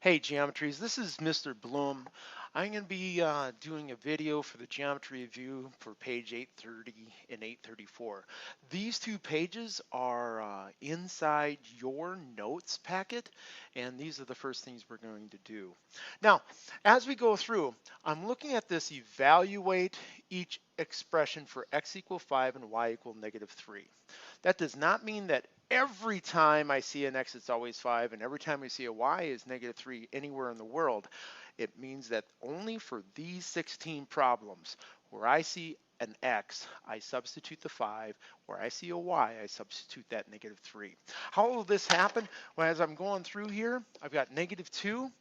Hey Geometries, this is Mr. Bloom. I'm going to be doing a video for the geometry review for page 830 and 834. These two pages are inside your notes packet, and these are the first things we're going to do. Now, as we go through, I'm looking at this evaluate each expression for x equal 5 and y equal -3. That does not mean that every time I see an x, it's always 5, and every time I see a y is -3 anywhere in the world. It means that only for these 16 problems where I see an x, I substitute the 5. Where I see a y, I substitute that -3. How will this happen? Well, as I'm going through here, I've got -2,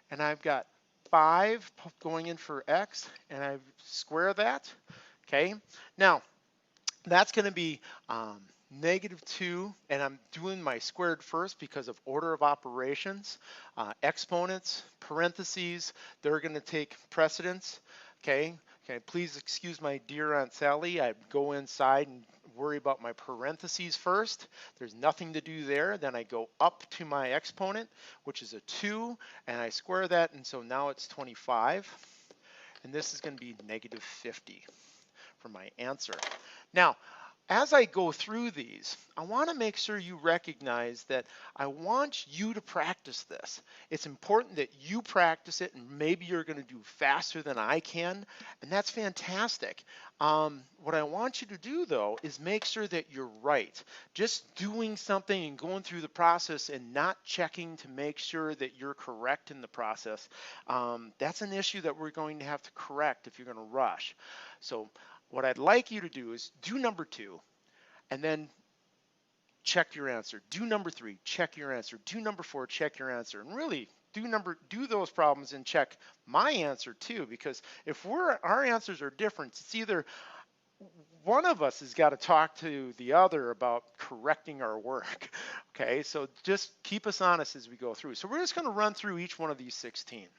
and I've got 5 going in for x, and I square that. Okay, now that's going to be -2, and I'm doing my squared first because of order of operations. Exponents, parentheses, they're going to take precedence. Okay, please excuse my dear Aunt Sally. I go inside and worry about my parentheses first. There's nothing to do there. Then I go up to my exponent, which is a 2, and I square that, and so now it's 25. And this is going to be -50 for my answer. Now, as I go through these, I want to make sure you recognize that I want you to practice this. It's important that you practice it, and maybe you're going to do faster than I can, and that's fantastic. What I want you to do, though, is make sure that you're right. Just doing something and going through the process and not checking to make sure that you're correct in the process, that's an issue that we're going to have to correct if you're going to rush. So what I'd like you to do is do number 2 and then check your answer. Do number 3, check your answer. Do number 4, check your answer. And really do those problems and check my answer too, because if our answers are different, it's either one of us has got to talk to the other about correcting our work. Okay, so just keep us honest as we go through. So we're just going to run through each one of these 16.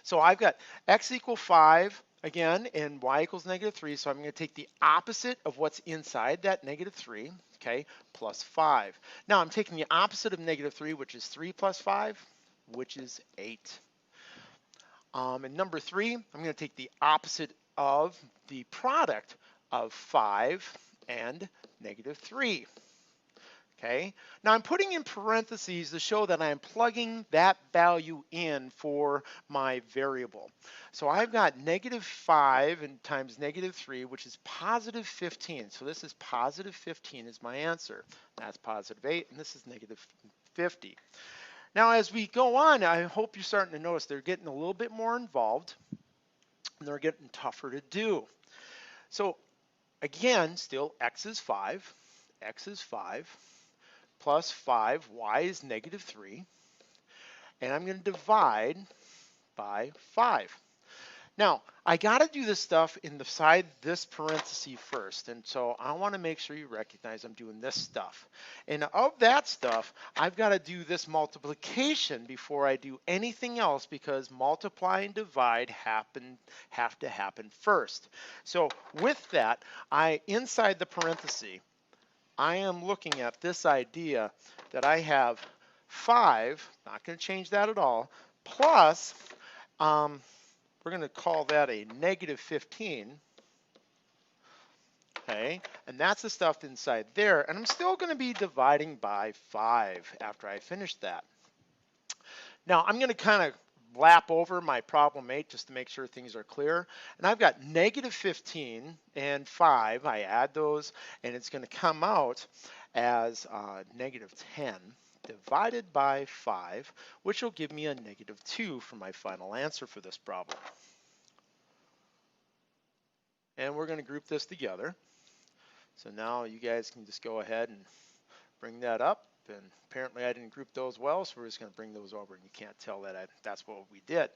So I've got x equal 5 again, and y equals -3. So I'm going to take the opposite of what's inside that -3, okay, plus 5. Now I'm taking the opposite of -3, which is 3 plus 5, which is 8. And number 3, I'm going to take the opposite of the product of 5 and -3. Okay, now I'm putting in parentheses to show that I'm plugging that value in for my variable. So I've got -5 and times -3, which is +15. So this is +15 is my answer. That's +8, and this is -50. Now as we go on, I hope you're starting to notice they're getting a little bit more involved, and they're getting tougher to do. So again, still x is 5, plus 5, y is -3, and I'm going to divide by 5. Now, I got to do this stuff inside this parenthesis first, and so I want to make sure you recognize I'm doing this stuff. And of that stuff, I've got to do this multiplication before I do anything else, because multiply and divide have to happen first. So with that, inside the parenthesis, I am looking at this idea that I have 5, not going to change that at all, plus, we're going to call that a -15, okay, and that's the stuff inside there, and I'm still going to be dividing by 5 after I finish that. Now, I'm going to kind of lap over my problem 8 just to make sure things are clear. And I've got -15 and 5. I add those, and it's going to come out as -10 divided by 5, which will give me a -2 for my final answer for this problem. And we're going to group this together. So now you guys can just go ahead and bring that up. And apparently I didn't group those well, so we're just going to bring those over, and you can't tell that that's what we did.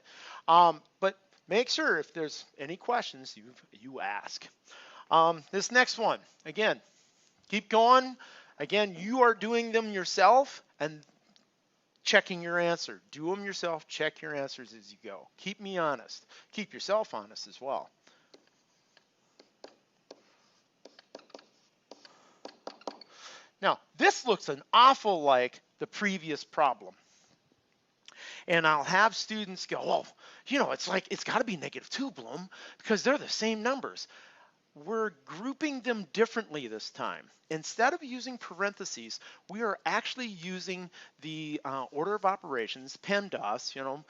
But make sure if there's any questions, you ask. This next one, again, keep going. Again, you are doing them yourself and checking your answer. Do them yourself, check your answers as you go. Keep me honest. Keep yourself honest as well. Now, this looks an awful like the previous problem. And I'll have students go, oh, you know, it's like, it's got to be -2, Bloom, because they're the same numbers. We're grouping them differently this time. Instead of using parentheses, we are actually using the order of operations, PEMDAS, you know,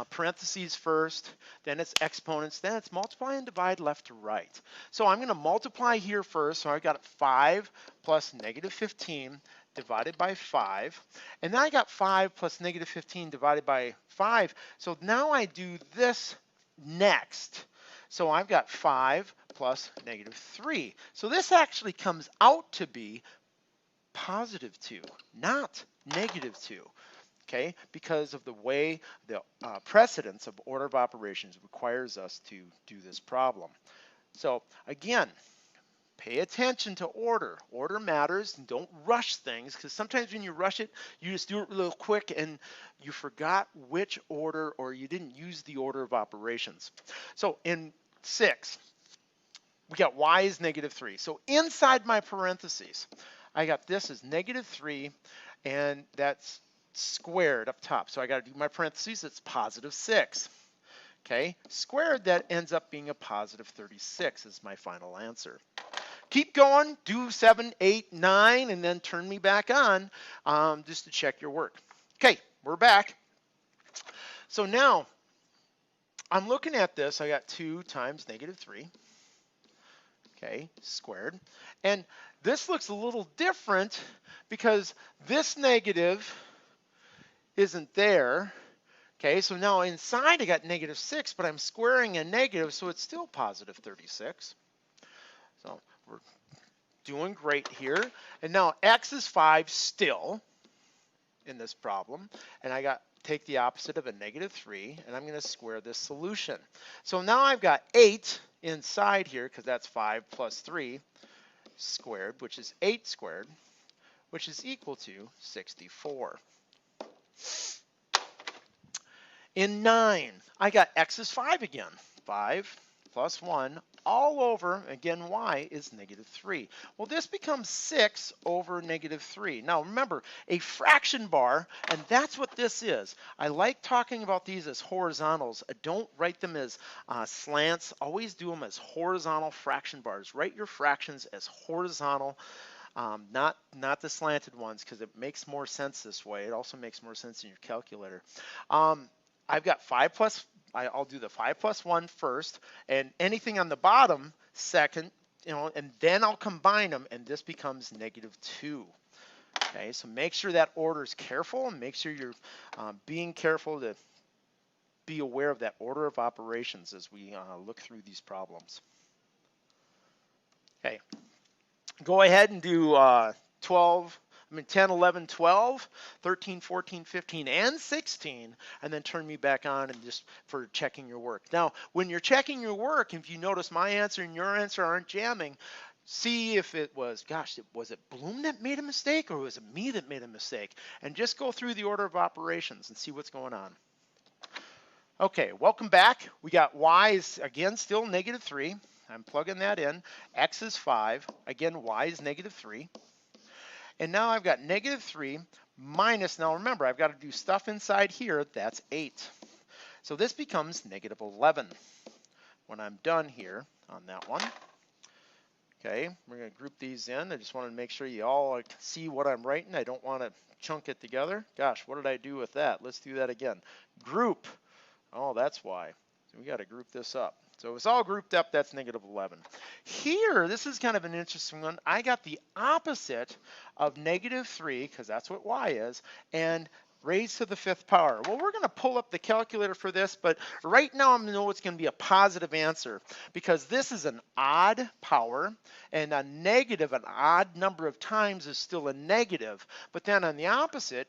parentheses first, then it's exponents, then it's multiply and divide left to right. So I'm going to multiply here first, so I've got 5 plus -15 divided by 5, and then I got 5 plus -15 divided by 5. So now I do this next. So I've got 5 plus -3. So this actually comes out to be +2, not -2, okay? Because of the way the precedence of order of operations requires us to do this problem. So again, pay attention to order. Order matters, and don't rush things, because sometimes when you rush it, you just do it real quick and you forgot which order, or you didn't use the order of operations. So in 6, we got y is -3. So inside my parentheses, I got this as -3, and that's squared up top. So I got to do my parentheses, it's +6. Okay, squared, that ends up being a +36 is my final answer. Keep going, do 7, 8, 9, and then turn me back on just to check your work. Okay, we're back. So now I'm looking at this. I got 2 times -3, okay, squared. And this looks a little different because this negative isn't there. Okay, so now inside I got -6, but I'm squaring a negative, so it's still +36. So we're doing great here. And now x is 5 still in this problem, and I got take the opposite of a -3, and I'm going to square this solution. So now I've got 8 inside here, because that's 5 plus 3 squared, which is 8 squared, which is equal to 64. In 9, I got x is 5 again. 5 plus 1 all over, again, y is -3. Well, this becomes 6 over -3. Now, remember, a fraction bar, and that's what this is. I like talking about these as horizontals. Don't write them as slants. Always do them as horizontal fraction bars. Write your fractions as horizontal, not the slanted ones, because it makes more sense this way. It also makes more sense in your calculator. I've got 5 plus, I'll do the 5 plus 1 first, and anything on the bottom second, you know, and then I'll combine them, and this becomes -2. Okay, so make sure that order is careful, and make sure you're being careful to be aware of that order of operations as we look through these problems. Okay, go ahead and do 10, 11, 12, 13, 14, 15, and 16, and then turn me back on and just for checking your work. Now, when you're checking your work, if you notice my answer and your answer aren't jamming, see if it was, gosh, was it Bloom that made a mistake, or was it me that made a mistake? And just go through the order of operations and see what's going on. Okay, welcome back. We got y is, again, still -3. I'm plugging that in. X is 5. Again, y is -3. And now I've got -3 minus, now remember, I've got to do stuff inside here, that's 8. So this becomes -11 when I'm done here on that one. Okay, we're going to group these in. I just want to make sure you all see what I'm writing. I don't want to chunk it together. Gosh, what did I do with that? Let's do that again. Group. Oh, that's why. So we got to group this up. So it's all grouped up, that's -11. Here, this is kind of an interesting one. I got the opposite of -3, because that's what y is, and raised to the 5th power. Well, we're going to pull up the calculator for this, but right now I'm going to know it's going to be a positive answer, because this is an odd power, and a negative, an odd number of times is still a negative. But then on the opposite,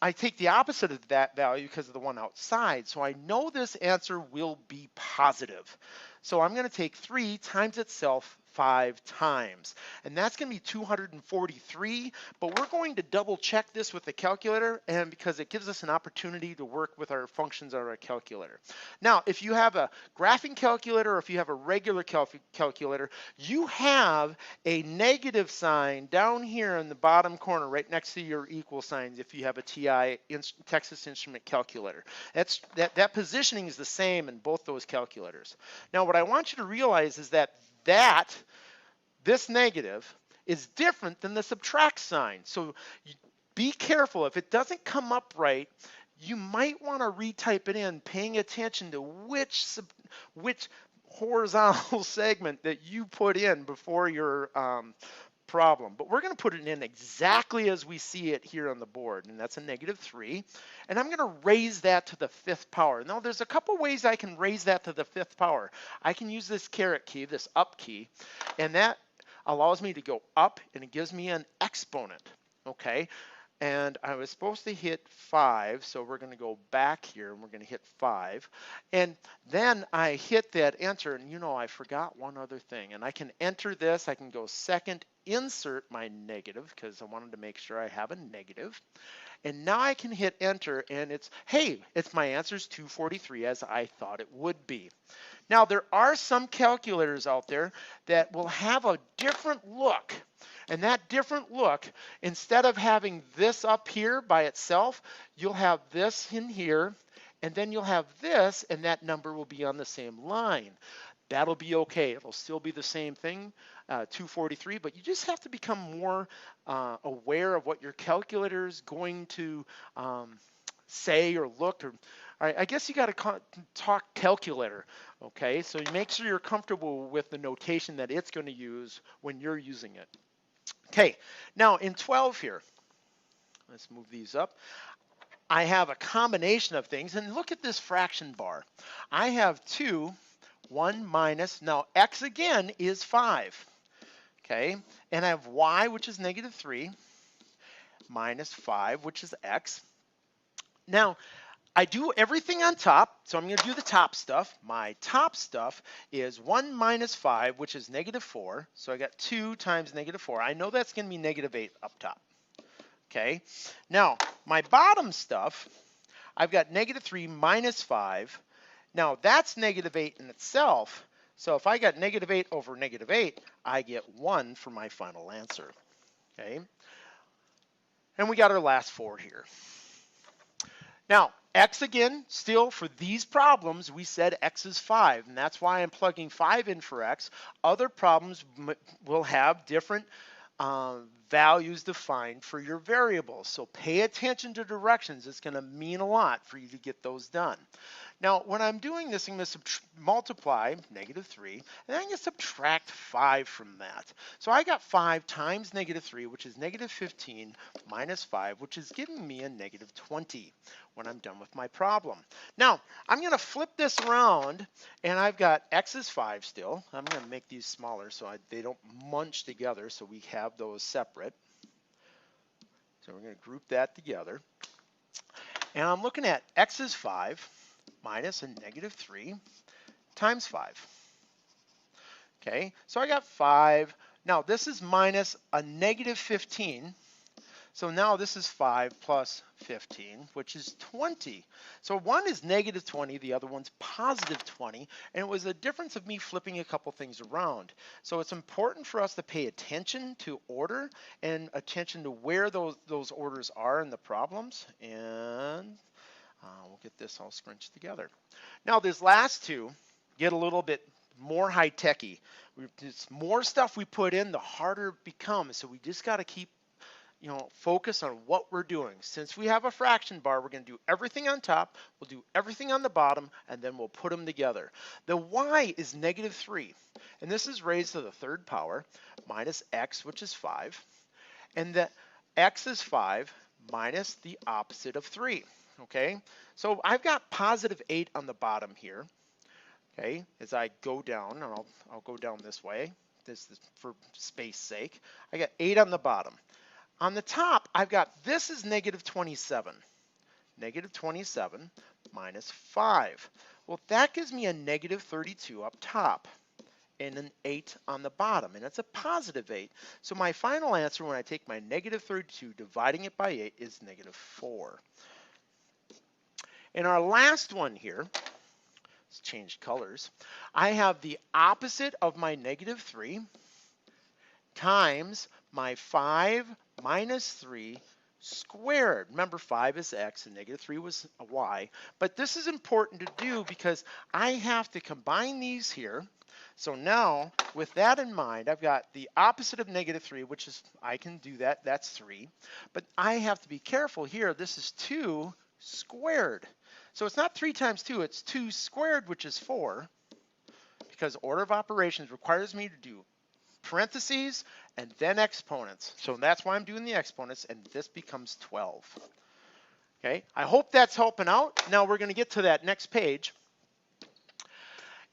I take the opposite of that value because of the one outside, so I know this answer will be positive. So I'm going to take 3 times itself 5 times. And that's going to be 243, but we're going to double check this with the calculator, and because it gives us an opportunity to work with our functions on our calculator. Now, if you have a graphing calculator or if you have a regular calculator, you have a negative sign down here in the bottom corner right next to your equal signs if you have a TI Texas Instrument calculator. That positioning is the same in both those calculators. Now, what I want you to realize is that this negative is different than the subtract sign. So be careful. If it doesn't come up right, you might want to retype it in, paying attention to which horizontal segment that you put in before your problem. But we're going to put it in exactly as we see it here on the board, and that's a -3. And I'm going to raise that to the 5th power. Now, there's a couple ways I can raise that to the 5th power. I can use this caret key, this up key, and that allows me to go up, and it gives me an exponent, okay? And I was supposed to hit 5, so we're going to go back here and we're going to hit 5. And then I hit that enter, and you know, I forgot one other thing. And I can enter this, I can go second, insert my negative, because I wanted to make sure I have a negative. And now I can hit enter, and it's my answer is 243, as I thought it would be. Now, there are some calculators out there that will have a different look. And that different look, instead of having this up here by itself, you'll have this in here, and then you'll have this, and that number will be on the same line. That'll be okay. It'll still be the same thing, 243, but you just have to become more aware of what your calculator is going to say or look. Or I guess you got to talk calculator, okay? So you make sure you're comfortable with the notation that it's going to use when you're using it. Okay, now in 12 here, let's move these up. I have a combination of things, and look at this fraction bar. I have 2, 1 minus, now x again is 5, okay? And I have y, which is -3, minus 5, which is x. Now, I do everything on top, so I'm going to do the top stuff. My top stuff is 1 minus 5, which is -4. So I got 2 times -4. I know that's going to be -8 up top. Okay. Now, my bottom stuff, I've got -3 minus 5. Now, that's -8 in itself. So if I got -8 over -8, I get 1 for my final answer. Okay. And we got our last 4 here. Now, x again, still for these problems, we said x is 5, and that's why I'm plugging 5 in for x. Other problems will have different values defined for your variables. So pay attention to directions. It's going to mean a lot for you to get those done. Now, when I'm doing this, I'm going to multiply -3, and then I'm going to subtract 5 from that. So I got 5 times -3, which is -15, minus 5, which is giving me a -20 when I'm done with my problem. Now, I'm going to flip this around, and I've got x is 5 still. I'm going to make these smaller so they don't munch together, so we have those separate. So we're going to group that together. And I'm looking at x is 5 minus a -3 times 5. Okay, so I got 5. Now this is minus a -15. So now this is 5 plus 15, which is 20. So one is -20, the other one's +20, and it was a difference of me flipping a couple things around. So it's important for us to pay attention to order and attention to where those orders are in the problems, and we'll get this all scrunched together. Now these last two get a little bit more high-techy. It's more stuff we put in, the harder it becomes. So we just got to keep focus on what we're doing. Since we have a fraction bar, we're going to do everything on top, we'll do everything on the bottom, and then we'll put them together. The y is -3, and this is raised to the 3rd power, minus x, which is 5, and the x is 5 minus the opposite of 3, okay? So I've got +8 on the bottom here, okay? As I go down, and I'll go down this way, this is for space sake. I got 8 on the bottom. On the top, I've got, this is -27. -27 minus 5. Well, that gives me a -32 up top. and an 8 on the bottom, and it's a positive 8. So my final answer when I take my negative 32 dividing it by 8 is negative 4. In our last one here, let's change colors. I have the opposite of my negative 3 times my 5 minus 3 squared. Remember, 5 is x and negative 3 was a y. But this is important to do because I have to combine these here. So now, with that in mind, I've got the opposite of negative 3, which is, I can do that, that's 3. But I have to be careful here. This is 2 squared. So it's not 3 times 2, it's 2 squared, which is 4, because order of operations requires me to do parentheses and then exponents. So that's why I'm doing the exponents, and this becomes 12. Okay, I hope that's helping out. Now we're going to get to that next page,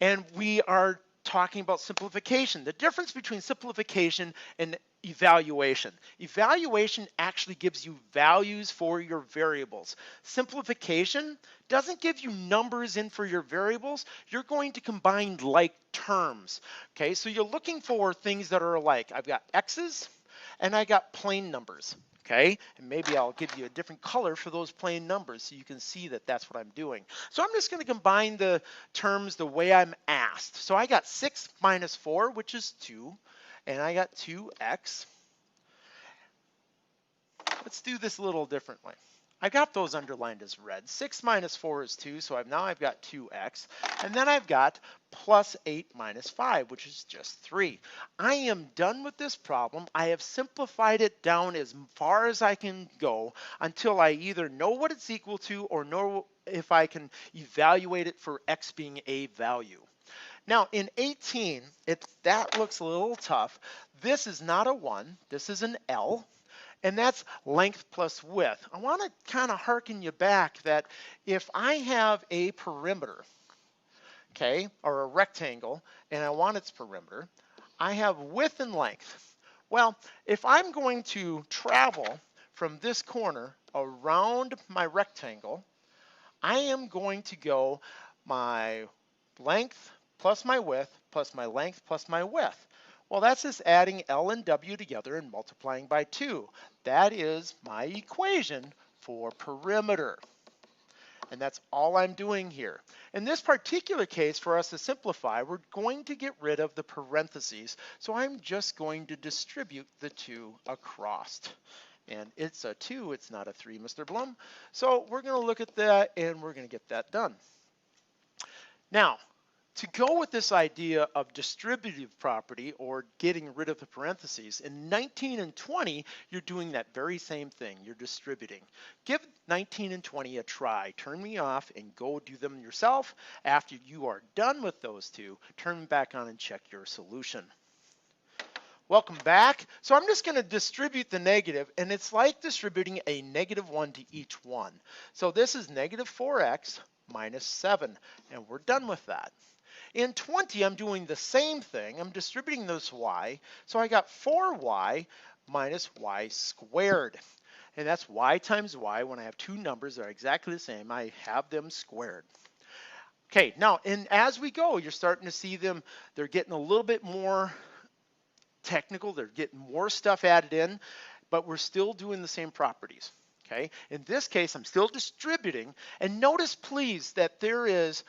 and we are talking about simplification. The difference between simplification and evaluation. Evaluation actually gives you values for your variables. Simplification doesn't give you numbers in for your variables. You're going to combine like terms. Okay, so you're looking for things that are alike. I've got x's and I got plain numbers. Okay, and maybe I'll give you a different color for those plain numbers so you can see that that's what I'm doing. So I'm just going to combine the terms the way I'm asked. So I got 6 minus 4, which is 2, and I got 2x. Let's do this a little differently. I got those underlined as red. 6 minus 4 is 2, so now I've got 2x. And then I've got plus 8 minus 5, which is just 3. I am done with this problem. I have simplified it down as far as I can go until I either know what it's equal to or know if I can evaluate it for x being a value. Now in 18, that looks a little tough. This is not a 1, this is an L. And that's length plus width. I want to kind of hearken you back that if I have a perimeter, okay, or a rectangle, and I want its perimeter, I have width and length. Well, if I'm going to travel from this corner around my rectangle, I am going to go my length plus my width plus my length plus my width. Well, that's just adding L and W together and multiplying by 2. That is my equation for perimeter. And that's all I'm doing here. In this particular case, for us to simplify, we're going to get rid of the parentheses. So I'm just going to distribute the 2 across. And it's a 2, it's not a 3, Mr. Blum. So we're going to look at that and we're going to get that done. Now, to go with this idea of distributive property or getting rid of the parentheses, in 19 and 20, you're doing that very same thing. You're distributing. Give 19 and 20 a try. Turn me off and go do them yourself. After you are done with those two, turn back on and check your solution. Welcome back. So I'm just going to distribute the negative, and it's like distributing a -1 to each one. So this is negative 4x minus 7, and we're done with that. In 20, I'm doing the same thing. I'm distributing this y. So I got 4y minus y squared. And that's y times y. When I have two numbers that are exactly the same, I have them squared. Okay, now, and as we go, you're starting to see them, they're getting a little bit more technical. They're getting more stuff added in, but we're still doing the same properties. Okay, in this case, I'm still distributing. And notice, please, that there is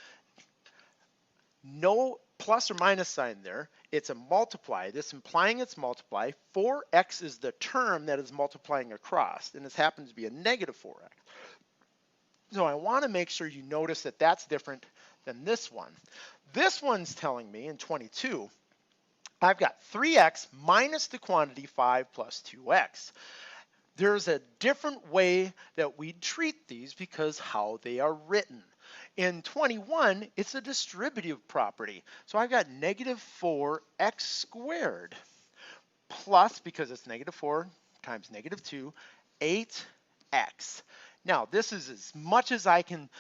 no plus or minus sign there. It's a multiply. This implying it's multiply. 4x is the term that is multiplying across, and this happens to be a negative 4x. So I want to make sure you notice that that's different than this one. This one's telling me in 22, I've got 3x minus the quantity 5 plus 2x. There's a different way that we treat these because how they are written. In 21, it's a distributive property. So I've got negative 4x squared plus, because it's negative 4 times negative 2, 8x. Now, this is as much as I can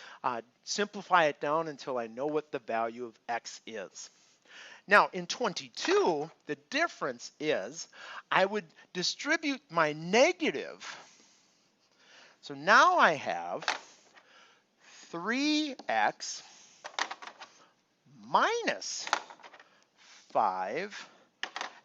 simplify it down until I know what the value of x is. Now, in 22, the difference is I would distribute my negative. So now I have 3x minus 5.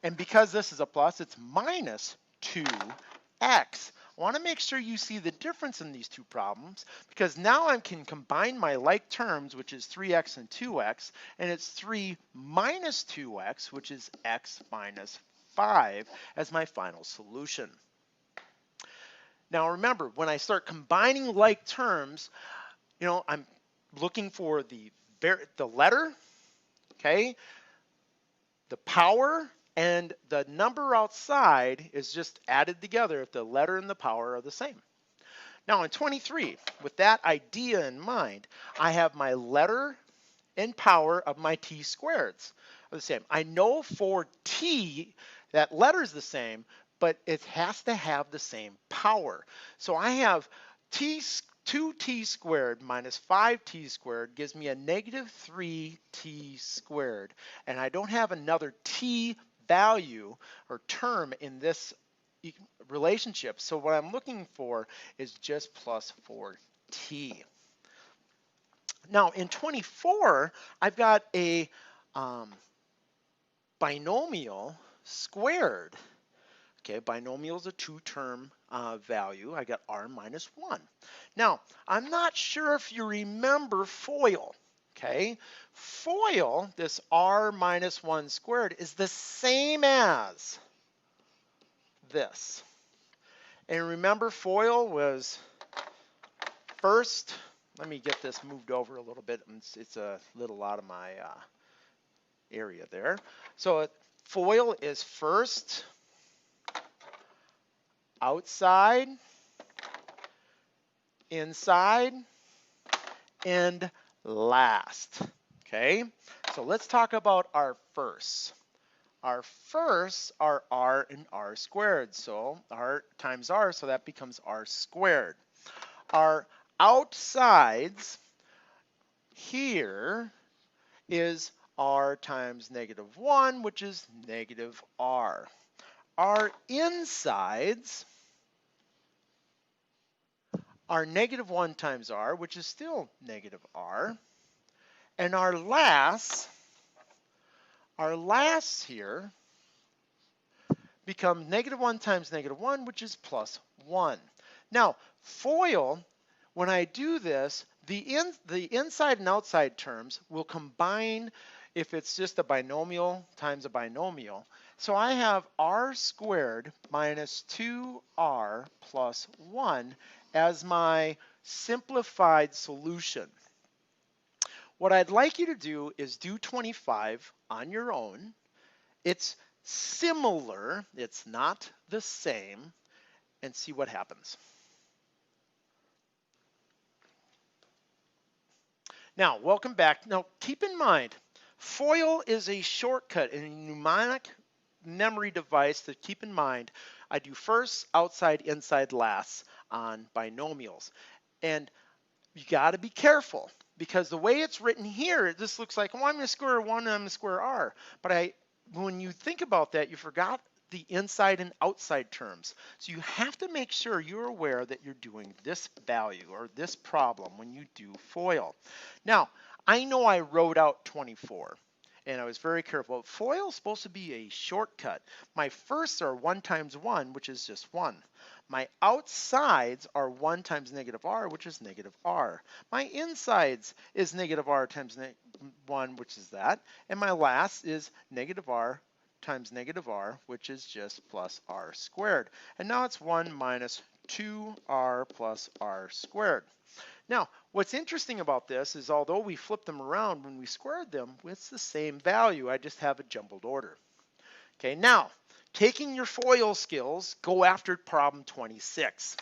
And because this is a plus, it's minus 2x. I want to make sure you see the difference in these two problems, because now I can combine my like terms, which is 3x and 2x, and it's 3 minus 2x, which is x minus 5, as my final solution. Now remember, when I start combining like terms, I'm looking for the letter, okay, the power, and the number outside is just added together if the letter and the power are the same. Now in 23, with that idea in mind, I have my letter and power of my t squareds are the same. I know for t, that letter is the same, but it has to have the same power. So I have 2t squared minus 5t squared gives me a negative 3t squared. And I don't have another t value or term in this relationship. So what I'm looking for is just plus 4t. Now in 24, I've got a binomial squared. Okay, binomial is a two-term value. I got r minus 1. Now, I'm not sure if you remember FOIL. Okay, FOIL, this r minus 1 squared, is the same as this. And remember, FOIL was first, let me get this moved over a little bit. It's a little out of my area there. So FOIL is first, outside, inside, and last. Okay, so let's talk about our firsts. Our firsts are r and r squared. So r times r, so that becomes r squared. Our outsides here is r times negative 1, which is negative r. Our insides are negative 1 times r, which is still negative r. And our lasts here become negative 1 times negative 1, which is plus 1. Now, FOIL, when I do this, the inside and outside terms will combine if it's just a binomial times a binomial. So I have r squared minus 2r plus 1 as my simplified solution. What I'd like you to do is do 25 on your own. It's similar, it's not the same, and see what happens. Now, welcome back. Now, keep in mind, FOIL is a shortcut in a mnemonic memory device to keep in mind. I do first, outside, inside, last on binomials. And you got to be careful, because the way it's written here, this looks like, well, I'm going to square 1 and I'm going to square r. But when you think about that, you forgot the inside and outside terms. So you have to make sure you're aware that you're doing this value or this problem when you do FOIL. Now, I know I wrote out 24. And I was very careful. FOIL is supposed to be a shortcut. My firsts are 1 times 1, which is just 1. My outsides are 1 times negative r, which is negative r. My insides is negative r times 1, which is that. And my last is negative r times negative r, which is just plus r squared. And now it's 1 minus 2r plus r squared. Now, what's interesting about this is although we flipped them around, when we squared them, it's the same value. I just have a jumbled order. Okay, now, taking your FOIL skills, go after problem 26.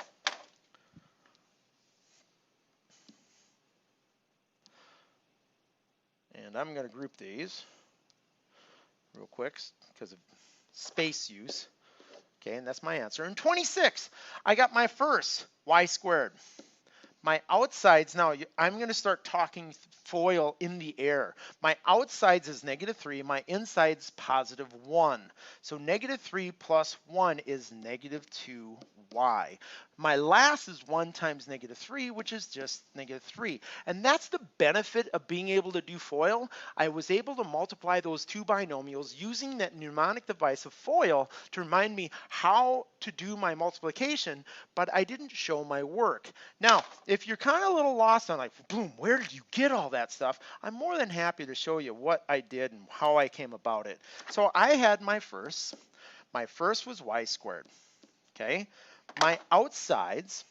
And I'm going to group these real quick because of space use. Okay, and that's my answer. And 26, I got my first, y squared. My outsides, now I'm going to start talking FOIL in the air. My outsides is negative 3, my insides positive 1. So negative 3 plus 1 is negative 2y. My last is 1 times -3, which is just -3. And that's the benefit of being able to do FOIL. I was able to multiply those two binomials using that mnemonic device of FOIL to remind me how to do my multiplication, but I didn't show my work. Now, if you're kind of a little lost on like, boom, where did you get all that stuff? I'm more than happy to show you what I did and how I came about it. So I had my first. My first was y squared, okay? My outsides,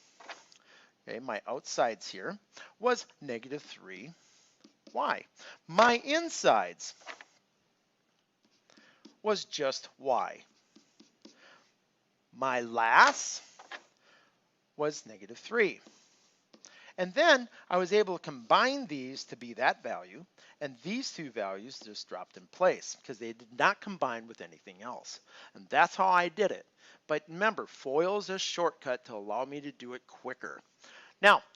okay, my outsides here was -3y. My insides was just y. My last was -3. And then I was able to combine these to be that value, and these two values just dropped in place because they did not combine with anything else. And that's how I did it. But remember, FOIL is a shortcut to allow me to do it quicker. Now,